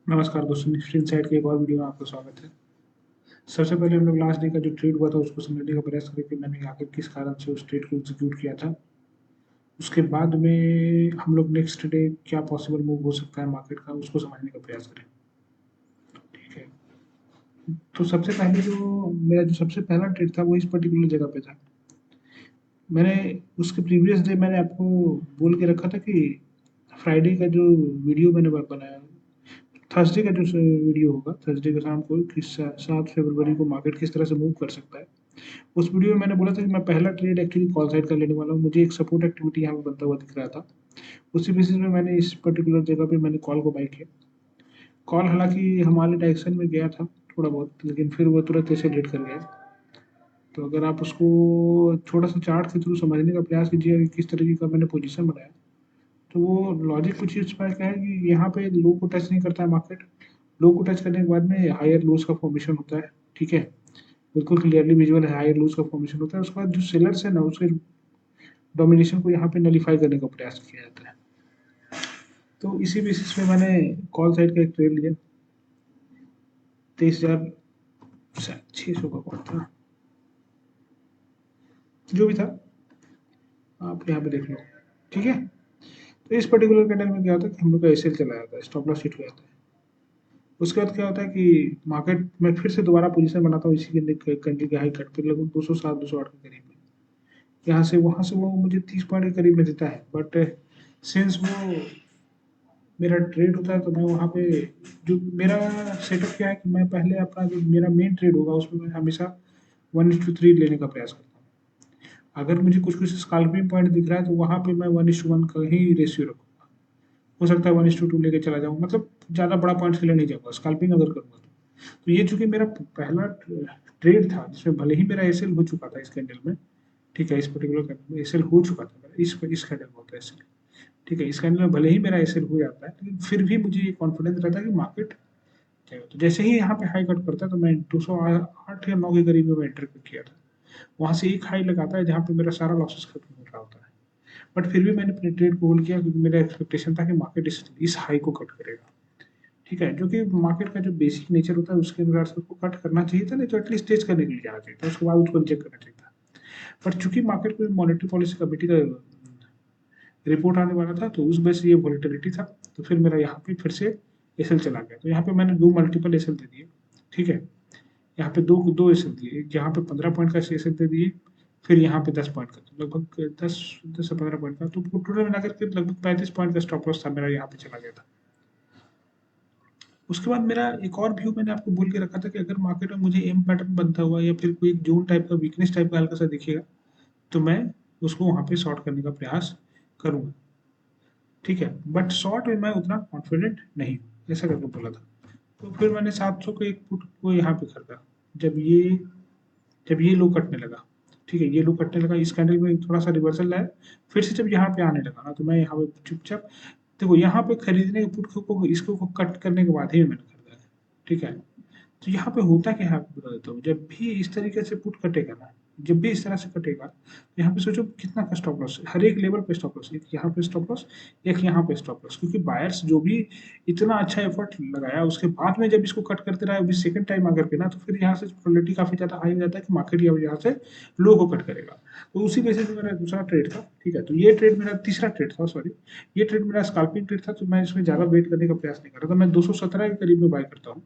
नमस्कार दोस्तों, Nifty inside के एक और वीडियो में आपका स्वागत है। सबसे पहले हम लोग लास्ट डे का जो ट्रेड हुआ था उसको समझने का प्रयास करें कि मैंने आखिर किस कारण से उस ट्रेड को एग्जीक्यूट किया था। उसके बाद में हम लोग नेक्स्ट डे क्या पॉसिबल मूव हो सकता है मार्केट का उसको समझने का प्रयास करें। ठीक है, तो सबसे पहले जो मेरा जो सबसे पहला ट्रेड था वो इस पर्टिकुलर जगह पे था। मैंने उसके प्रीवियस डे मैंने आपको बोल के रखा था कि फ्राइडे का जो वीडियो मैंने बनाया, थर्सडे का जो वीडियो होगा थर्सडे के शाम को कि 7 फरवरी को मार्केट किस तरह से मूव कर सकता है। उस वीडियो में मैंने बोला था कि मैं पहला ट्रेड एक्चुअली कॉल साइड का लेने वाला हूँ। मुझे एक सपोर्ट एक्टिविटी यहाँ पे बनता हुआ दिख रहा था। उसी बेसिस में मैंने इस पर्टिकुलर जगह पे मैंने कॉल को बाई किया। कॉल हालांकि हमारे डायरेक्शन में गया था थोड़ा बहुत, लेकिन फिर वो तुरंत ऐसे लेट कर गया। तो अगर आप उसको थोड़ा सा चार्ट के थ्रू समझने का प्रयास कीजिए कि किस तरीके का मैंने पोजीशन बनाया, तो वो लॉजिक कुछ इस पर क्या है कि यहाँ पे लो को टच नहीं करता है मार्केट। लो को टच करने के बाद में हायर लोज का फॉर्मेशन होता है। ठीक है, बिल्कुल क्लियरली विजुअल है, हायर लोज का फॉर्मेशन होता है। उसके बाद जो सेलर्स है ना, उसके डोमिनेशन को यहाँ पे नलीफाई करने का प्रयास किया जाता है। तो इसी बेसिस पे मैंने कॉल साइड का एक ट्रेड लिया। 23,600 का कॉल था, जो भी था आप यहाँ पे देख लो। ठीक है, तो इस पर्टिकुलर कैंडल में क्या होता है कि हम लोग का एसएल चला जाता है, स्टॉप लॉस हिट हो जाता है। उसके बाद क्या होता है कि मार्केट में फिर से दोबारा पोजीशन बनाता हूँ इसी कैंडल के हाई कट पे लगभग 207 208 के करीब में। यहाँ से वहाँ से वो मुझे 30 पॉइंट के करीब में देता है, बट सिंस वो मेरा ट्रेड होता है तो मैं वहाँ पे जो मेरा सेटअप क्या है कि मैं पहले अपना जो मेरा मेन ट्रेड होगा उसमें मैं हमेशा 1:3 लेने का प्रयास करता हूँ। अगर मुझे कुछ कुछ स्कैल्पिंग पॉइंट दिख रहा है तो वहाँ पे मैं 1:1 का ही रेशियो रखूँगा। हो सकता है 1:2 लेके चला जाऊँ, मतलब ज़्यादा बड़ा पॉइंट्स के लिए नहीं जाऊँगा स्कैल्पिंग अगर करूँगा तो ये चूंकि मेरा पहला ट्रेड था जिसमें भले ही मेरा एसएल हो चुका था इस कैंडल में। ठीक है, इस पर्टिकुलर कैंडल में एसएल हो चुका था मेरा, इस कैंडल में होता है एसएल। ठीक है, इस कैंडल में भले ही मेरा एसएल हो जाता है लेकिन फिर भी मुझे ये कॉन्फिडेंस रहता है कि मार्केट जाएगा। तो जैसे ही यहाँ पे हाई कट करता है तो मैं 208 या 9 के करीब में मैं एंटर किया था। वहां से एक हाई लगाता है जहाँ पे मेरा सारा लॉसेस खत्म हो रहा होता है। बट फिर भी मैंने अपने ट्रेड को होल्ड किया क्योंकि मेरा एक्सपेक्टेशन था कि मार्केट इस हाई को कट करेगा। ठीक है, जो कि मार्केट का जो बेसिक नेचर होता है उसके अनुसार से उसको कट करना चाहिए था, नहीं तो एटलीस्ट टेस्ट करने के लिए जाना चाहिए था, उसके बाद उसको रिजेक्ट करना चाहिए था। बट चूंकि मार्केट को मॉनेटरी पॉलिसी कमेटी का रिपोर्ट आने वाला था तो उस वजह से ये वॉलेटिलिटी था। तो फिर मेरा यहाँ पे फिर से एसएल चला गया, तो यहाँ पे मैंने दो मल्टीपल एसएल दे दिए। ठीक है, यहाँ पे दो दो एसएल दिए, एक यहाँ पे 15 पॉइंट का एसएल दे दिए, फिर यहाँ पे 10 पॉइंट का, तो लगभग 10 से 15 पॉइंट का, तो टोटल मिलाकर के लगभग 35 पॉइंट का स्टॉप लॉस था मेरा, यहाँ पे चला गया था। उसके बाद मेरा एक और व्यू मैंने आपको बोल के रखा था कि अगर मार्केट में मुझे एम पैटर्न बनता हुआ या फिर कोई जोन टाइप का वीकनेस टाइप का हल्का सा दिखेगा तो मैं उसको वहां पे शॉर्ट करने का प्रयास करूंगा। ठीक है, बट शॉर्ट में मैं उतना कॉन्फिडेंट नहीं हूँ, ऐसा करके बोला था। तो फिर मैंने 700 के एक पुट को यहाँ पे खरीदा। जब ये जब ये लो कटने लगा, ठीक है, ये लो कटने लगा, इस कैंडल में थोड़ा सा रिवर्सल लाया, फिर से जब यहाँ पे आने लगा ना तो मैं यहाँ पे चुपचाप, देखो यहाँ पे खरीदने के पुट को इसको कट करने के बाद ही मैंने खरीदा है। ठीक है, तो यहाँ पे होता क्या है आपको बता देता हूँ, जब भी इस तरीके से पुट कटेगा ना, जब भी इस तरह से कटेगा तो यहाँ पे सोचो कितना का स्टॉप लॉस, हर एक लेवल पे स्टॉप लॉस, एक यहाँ पे स्टॉप लॉस, एक यहाँ पे स्टॉप लॉस, क्योंकि बायर्स जो भी इतना अच्छा एफर्ट लगाया उसके बाद में जब इसको कट करते रहा अभी सेकंड टाइम आकर के ना, तो फिर यहाँ से प्रोबेबिलिटी काफी ज्यादा हाई हो जाता है कि मार्केट यहाँ से लो को कट करेगा। तो उसी वजह से मेरा दूसरा ट्रेड था। ठीक है, तो ये ट्रेड मेरा तीसरा ट्रेड था, सॉरी, ये ट्रेड मेरा स्कैल्पिंग ट्रेड था, तो मैं इसमें ज्यादा वेट करने का प्रयास नहीं कर रहा था। मैं 217 के करीब में बाय करता हूँ,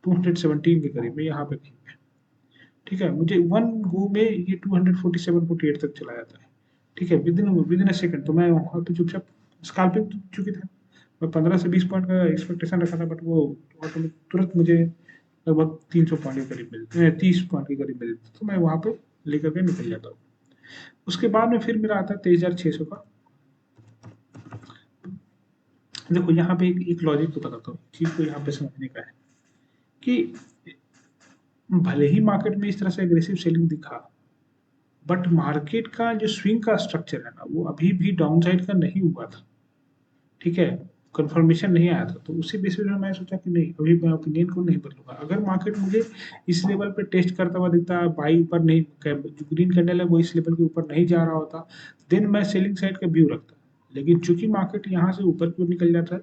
217 के करीब में यहाँ पे थी। ठीक है, मुझे वन गो में ये 247-48 तक चला जाता है। ठीक है, विद इन अ सेकंड, तो मैं वहाँ पे चुपचाप स्कैल्पिंग चुकी था। मैं 15 से 20 पॉइंट का एक्सपेक्टेशन रखा था, बट वो तुरंत मुझे लगभग 300 पॉइंट के करीब मिलते, 30 पॉइंट के करीब मिलते, तो मैं वहाँ पे लेकर के निकल जाता हूँ। उसके बाद में फिर मेरा आता है 23,600 का। देखो यहाँ पे एक लॉजिक तो बताता हूँ, चीज को यहाँ पे समझने का है कि भले ही मार्केट में इस तरह से एग्रेसिव सेलिंग दिखा, बट मार्केट का जो स्विंग का स्ट्रक्चर है ना वो अभी भी डाउन साइड का नहीं हुआ था। ठीक है, कंफर्मेशन नहीं आया था, तो उसी बेसिस पे मैं सोचा कि नहीं, अभी मैं ओपिनियन को नहीं बदलूंगा। अगर मार्केट मुझे इस लेवल पे टेस्ट करता हुआ दिखता है, बाई ऊपर नहीं, जो ग्रीन कैंडल है वो इस लेवल के ऊपर नहीं जा रहा होता, देन मैं सेलिंग साइड का व्यू रखता। लेकिन चूंकि मार्केट यहाँ से ऊपर की ओर निकल जाता है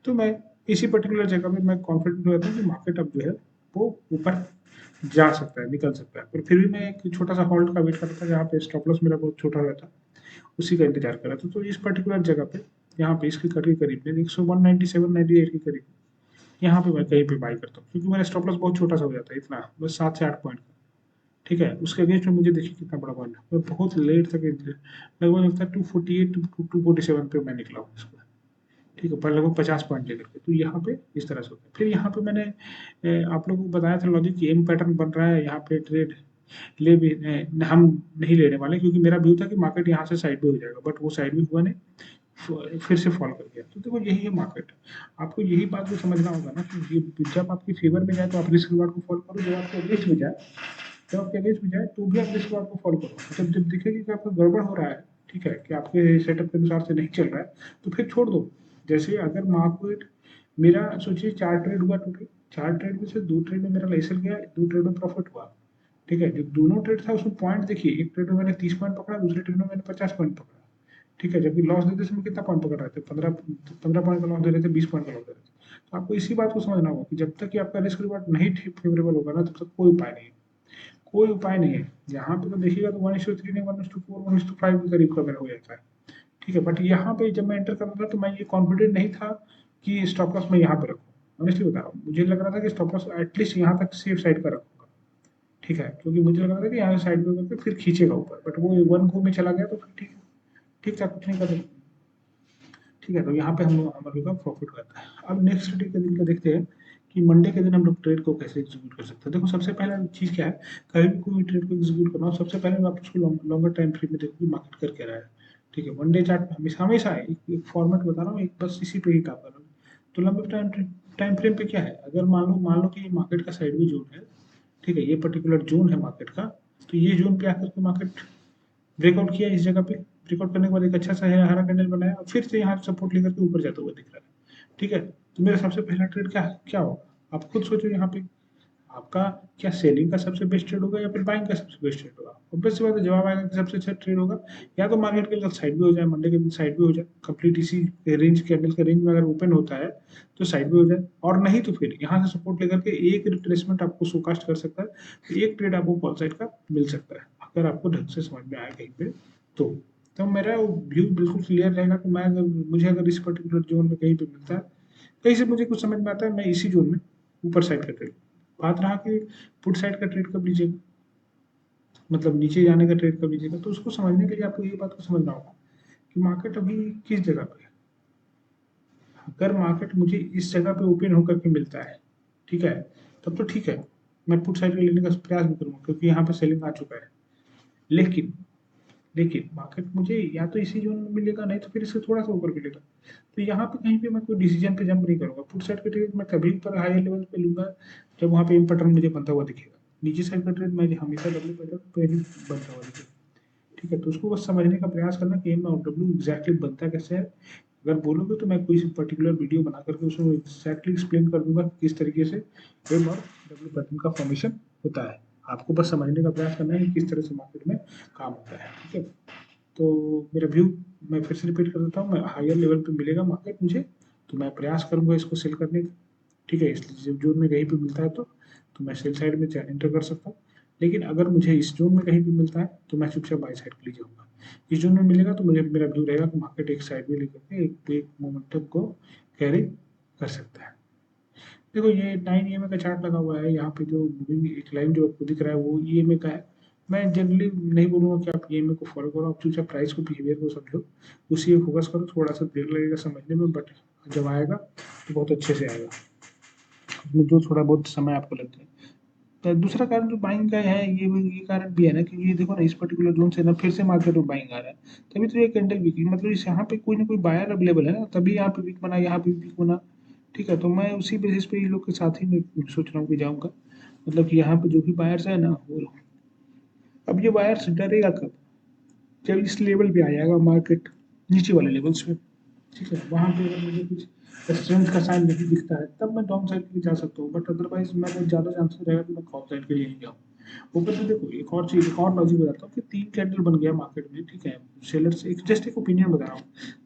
तो मैं इसी पर्टिकुलर जगह पे मैं कॉन्फिडेंट हो जाता हूँ कि मार्केट अब जो है वो ऊपर जा सकता है, निकल सकता है। पर फिर भी मैं एक छोटा सा होल्ड का वेट कर रहा था, जहाँ पे स्टॉप लॉस मेरा बहुत छोटा हुआ था, उसी का इंतजार कर रहा था। तो इस पर्टिकुलर जगह पे यहाँ पे इसके करीब करीब में 197-98 के करीब यहाँ पे मैं कहीं पे बाई करता हूँ, क्योंकि मेरा स्टॉप लॉस बहुत छोटा सा हो जाता है, इतना बस 7 से 8 पॉइंट का। ठीक है, उसके अगेंस्ट में मुझे देखिए कितना बड़ा पॉइंट है, मैं बहुत लेट तक लगभग लगता है 248 टू 247 पे मैं निकला हूँ इसको। ठीक है, पर लगभग 50 पॉइंट लेकर के। तो यहाँ पे इस तरह से होता है। फिर यहाँ पे मैंने आप लोगों को बताया था लॉजिक कि एम पैटर्न बन रहा है, यहाँ पे ट्रेड ले भी हम नहीं लेने वाले, क्योंकि मेरा व्यू था कि मार्केट यहाँ से साइड में हो जाएगा, बट वो साइड में हुआ नहीं, फिर से फॉल कर गया। तो देखो यही है मार्केट। आपको यही बात को समझना होगा ना कि जब आपकी फेवर में जाए तो आप रिस्क रिवार्ड को फॉलो करो, जब आपके अगेंस्ट में जाए, जब आपके अगेंस्ट में जाए तो भी आप रिस्क रिवार्ड को फॉलो करो। जब जब दिखेगी कि आपका गड़बड़ हो रहा है, ठीक है, कि आपके सेटअप के अनुसार से नहीं चल रहा है, तो फिर छोड़ दो। जैसे अगर मार्केट मेरा सोचिए 4 ट्रेड हुआ टोटल, 4 ट्रेड में से 2 ट्रेड में मेरा लाइसेंस गया, 2 ट्रेड में प्रॉफिट हुआ। ठीक है, जो दोनों ट्रेड था उसमें पॉइंट देखिए, एक ट्रेड में मैंने 30 पॉइंट पकड़ा, दूसरे ट्रेड में मैंने 50 पॉइंट पकड़ा। ठीक है, जबकि लॉस देते समय कितना पॉइंट पकड़ रहे थे, 15 15 पॉइंट का लॉस दे रहे थे, 20 पॉइंट का लॉस दे रहे थे। तो आपको इसी बात को समझना होगा कि जब तक कि आपका रिस्क रिवार्ड नहीं फेवरेबल होगा ना, तब तक कोई उपाय नहीं है, कोई उपाय नहीं है। यहाँ पे तो देखिएगा तो 1:3 नहीं, 1:4, 1:5 के करीब का मेरा हो जाता है। ठीक है, बट यहाँ पे जब मैं एंटर कर रहा था तो मैं ये कॉन्फिडेंट नहीं था कि स्टॉप लॉस मैं यहाँ पे रखूँ। ऑनेस्टली बता रहा हूँ, मुझे लग रहा था कि स्टॉप लॉस एटलीस्ट यहाँ तक सेफ साइड का रखूंगा। ठीक है, क्योंकि मुझे लग रहा था कि यहाँ साइड पे करके फिर खींचेगा ऊपर, बट वो वन गो में चला गया तो फिर ठीक ठीक था, कुछ नहीं कर सकते। ठीक है, तो यहाँ पे हम हमारे का प्रॉफिट होता है। अब नेक्स्ट डे के दिन का देखते हैं कि मंडे के दिन हम लोग ट्रेड को कैसे एग्जीक्यूट कर सकते हैं। देखो सबसे पहला चीज़ क्या है, कहीं भी कोई ट्रेड को एग्जीक्यूट करना हो, सबसे पहले आप उसको लॉन्गर टाइम फ्रेम में देखो कि मार्केट कर क्या रहा है। ठीक है, वन डे चार्ट हमेशा हमेशा एक फॉर्मेट बता रहा हूँ, एक बस इसी पे ही काम कर रहा हूँ। तो लंबे टाइम फ्रेम पे क्या है, अगर मान लो कि मार्केट का साइड जोन है, ठीक है, ये पर्टिकुलर जोन है मार्केट का, तो ये जोन पे आकर के मार्केट ब्रेकआउट किया इस जगह पे, ब्रेकआउट करने के बाद एक अच्छा सा हरा कैंडल बनाया और फिर से यहाँ सपोर्ट लेकर के ऊपर जाता हुआ दिख रहा है। ठीक है, तो मेरा सबसे पहला ट्रेड क्या क्या होगा, आप खुद सोचो यहाँ पे आपका क्या सेलिंग का सबसे बेस्ट ट्रेड होगा या फिर बाइंग का सबसे बेस्ट ट्रेड होगा। ऑब्वियस सी बात है, जवाब आएगा कि सबसे अच्छा ट्रेड होगा या तो मार्केट के कल साइड भी हो जाए, मंडे के दिन साइड भी हो जाए, कंप्लीट इसी रेंज कैंडल के रेंज में अगर ओपन होता है तो साइड भी हो जाए, और नहीं तो फिर यहाँ से सपोर्ट लेकर के एक रिट्रेसमेंट आपको शोकास्ट कर सकता है, तो एक ट्रेड आपको कॉल साइड का मिल सकता है, अगर आपको ढंग से समझ में आए कहीं पे। तो मेरा व्यू बिल्कुल क्लियर रहेगा कि मैं अगर मुझे अगर इस पर्टिकुलर जोन में कहीं पे मिलता है, कहीं से मुझे कुछ समझ में आता है, मैं इसी जोन में ऊपर साइड का ट्रेड। बात रहा कि पुट साइड का ट्रेड कब लीजिएगा, मतलब नीचे जाने का ट्रेड कब लीजिएगा, तो उसको समझने के लिए आपको ये बात को समझना होगा कि मार्केट अभी किस जगह पे है। अगर मार्केट मुझे इस जगह पे ओपन होकर के मिलता है, ठीक है, तब तो ठीक है, मैं पुट साइड का लेने का प्रयास भी करूंगा, क्योंकि यहाँ पे सेलिंग आ चुका है। लेकिन लेकिन मार्केट मुझे या तो इसी जोन में मिलेगा, नहीं तो फिर इससे थोड़ा सा ऊपर मिलेगा। तो यहाँ पे कहीं पे मैं कोई डिसीजन पे जंप नहीं करूंगा। पुट साइड का ट्रेड मैं कभी पर हायर लेवल पे लूंगा जब वहाँ पे एम पैटर्न मुझे बनता हुआ दिखेगा। नीचे साइड का ट्रेड मैं हमेशा डब्ल्यू पैटर्न पे ही बनता हुआ दिखेगा। ठीक है, तो उसको बस समझने का प्रयास करना कि एम और डब्ल्यू एग्जैक्टली बनता कैसे है। अगर बोलोगे तो मैं कोई पर्टिकुलर वीडियो बना करके उसको एग्जैक्टली एक्सप्लेन कर दूंगा किस तरीके से एम और डब्ल्यू पैटर्न का फॉर्मेशन होता है। आपको बस समझने का प्रयास करना है कि किस तरह से मार्केट में काम होता है। ठीक है, तो मेरा व्यू मैं फिर से रिपीट कर देता हूँ, मैं हायर लेवल पे मिलेगा मार्केट मुझे, तो मैं प्रयास करूंगा इसको सेल करने का। ठीक है, इसलिए जब जोन में कहीं पे मिलता है तो मैं सेल साइड में एंटर कर सकता हूँ। लेकिन अगर मुझे इस जोन में कहीं पे मिलता है तो मैं चुपचाप बाई साइड के लिए जाऊंगा। इस जोन में मिलेगा तो मुझे मेरा व्यू रहेगा कि मार्केट एक साइड में लेकर के एक मोमेंटम को कैरी कर सकता है। देखो ये 9 EMA का चार्ट लगा हुआ है, यहाँ पे जो मूविंग एक लाइन जो आपको दिख रहा है वो EMA का है। मैं जनरली नहीं बोलूँगा कि आप EMA को फॉलो करो, आप चुपचाप प्राइस को बिहेवियर को समझो, उसी पे फोकस करो। थोड़ा सा देर लगेगा समझने में, बट जब आएगा तो बहुत अच्छे से आएगा, उसमें जो थोड़ा बहुत समय आपको लगता है। तो दूसरा कारण जो बाइंग का है, ये कारण भी है ना, क्योंकि ये देखो ना, इस पर्टिकुलर जोन से ना फिर से मार्केट में बाइंग आ रहा है, तभी तो ये कैंडल वीक, मतलब इस यहाँ पे कोई ना कोई बायर अवेलेबल है ना, तभी यहाँ पे वीक बना, यहाँ पे वीक बना। ठीक है, तो मैं उसी बेसिस पे इन लोग के साथ ही मैं सोच रहा हूँ कि जाऊँगा, मतलब कि यहाँ पे जो भी बायर्स है ना वो, अब ये बायर्स डरेगा कब, जब इस लेवल पे आ जाएगा मार्केट, नीचे वाले लेवल्स पे। ठीक है, वहाँ पे अगर मुझे कुछ स्ट्रेंथ का साइन नहीं दिखता है तब मैं डाउन साइड के लिए जा सकता हूँ, बट अदरवाइज मैं बहुत ज़्यादा चांसेस रहेगा कि मैं कॉल साइड के लिए ही जाऊँ। ऊपर से देखो एक और चीज, एक और लॉजिक बताता हूँ कि 3 कैंडल बन गया मार्केट में, ठीक है। सेलर्स, एक जस्ट एक ओपिनियन बता रहा हूँ।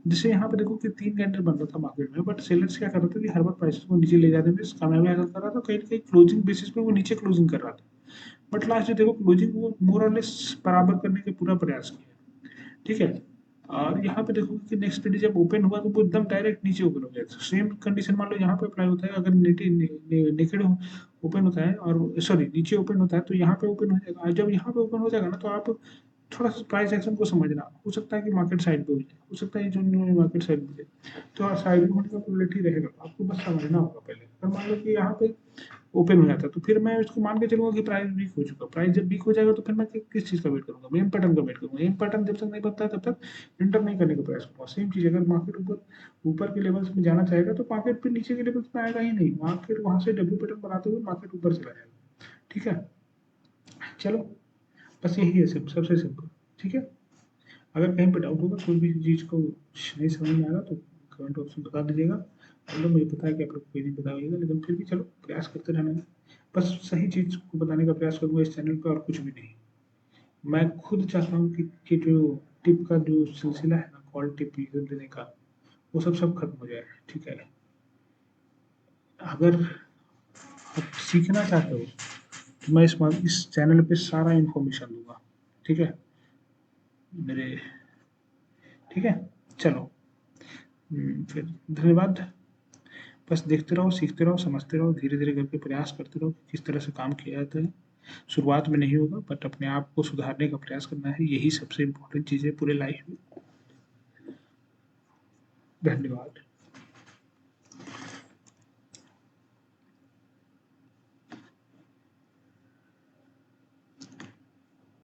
जैसे यहाँ पे देखो कि 3 कैंडल बन रहा था मार्केट में, बट सेलर्स क्या कर रहा था कि हर बार प्राइसेस को नीचे ले जाने में कामयाबी हासिल कर रहा था, कहीं ना कहीं क्लोजिंग बेसिस पे वो नीचे क्लोजिंग कर रहा था। बट लास्ट में देखो क्लोजिंग वो मोर और लेस बराबर करने का पूरा प्रयास किया, ठीक है। और यहाँ पे देखो कि नेक्स्ट डे जब ओपन हुआ तो वो एकदम डायरेक्ट नीचे ओपन हो गया। सेम कंडीशन मान लो यहाँ पे अप्लाई होता है, अगर नेकेड ओपन होता है और सॉरी नीचे ओपन होता है तो यहाँ पे ओपन हो जाएगा, और जब यहाँ पे ओपन हो जाएगा ना तो आप थोड़ा सा प्राइस एक्शन को समझना, हो सकता है कि मार्केट साइड पे हो जाए, हो सकता है जो मार्केट साइड पे हो जाए, तो साइड में होने का प्रोबेबिलिटी रहेगा, आपको बस समझना होगा पहले। अगर मान लो कि यहाँ पे ओपन हो जाता है तो फिर मैं उसको मान के चलूंगा कि प्राइस वीक हो चुका, प्राइस जब वीक हो जाएगा तो फिर मैं किस चीज़ का वेट करूंगा, मैं एम पैटर्न का वेट करूंगा। एम पैटर्न जब तक नहीं बनता है तब तक एंटर नहीं करने का प्रयास करूंगा। सेम चीज़ अगर मार्केट ऊपर ऊपर के लेवल्स में जाना चाहेगा तो मार्केट फिर नीचे के लेवल्स में आएगा ही नहीं, मार्केट वहां से डब्ल्यू पैटर्न बनाते हुए मार्केट ऊपर चला जाएगा, ठीक है। चलो, बस यही है सबसे सिंपल, ठीक है। अगर कहीं पर डाउट होगा, कोई भी चीज़ को नहीं समझ में आ रहा तो कमेंट बॉक्स में बता दीजिएगा। चलो, मुझे पता है कि आप लोग कोई नहीं बताइएगा, लेकिन फिर भी चलो प्रयास करते रहना है। बस सही चीज़ को बताने का प्रयास करूँगा इस चैनल पे, और कुछ भी नहीं। मैं खुद चाहता हूँ कि जो टिप का जो सिलसिला है ना, कॉल टिप देने का, वो सब खत्म हो जाए, ठीक है। अगर आप सीखना चाहते हो तो मैं इस चैनल पे सारा इन्फॉर्मेशन दूंगा, ठीक है मेरे, ठीक है। चलो, फिर धन्यवाद। बस देखते रहो, सीखते रहो, समझते रहो, धीरे धीरे करके प्रयास करते रहो कि किस तरह से काम किया जाता है। शुरुआत में नहीं होगा, बट अपने आप को सुधारने का प्रयास करना है, यही सबसे इम्पोर्टेंट चीज़ है पूरे लाइफ में। धन्यवाद।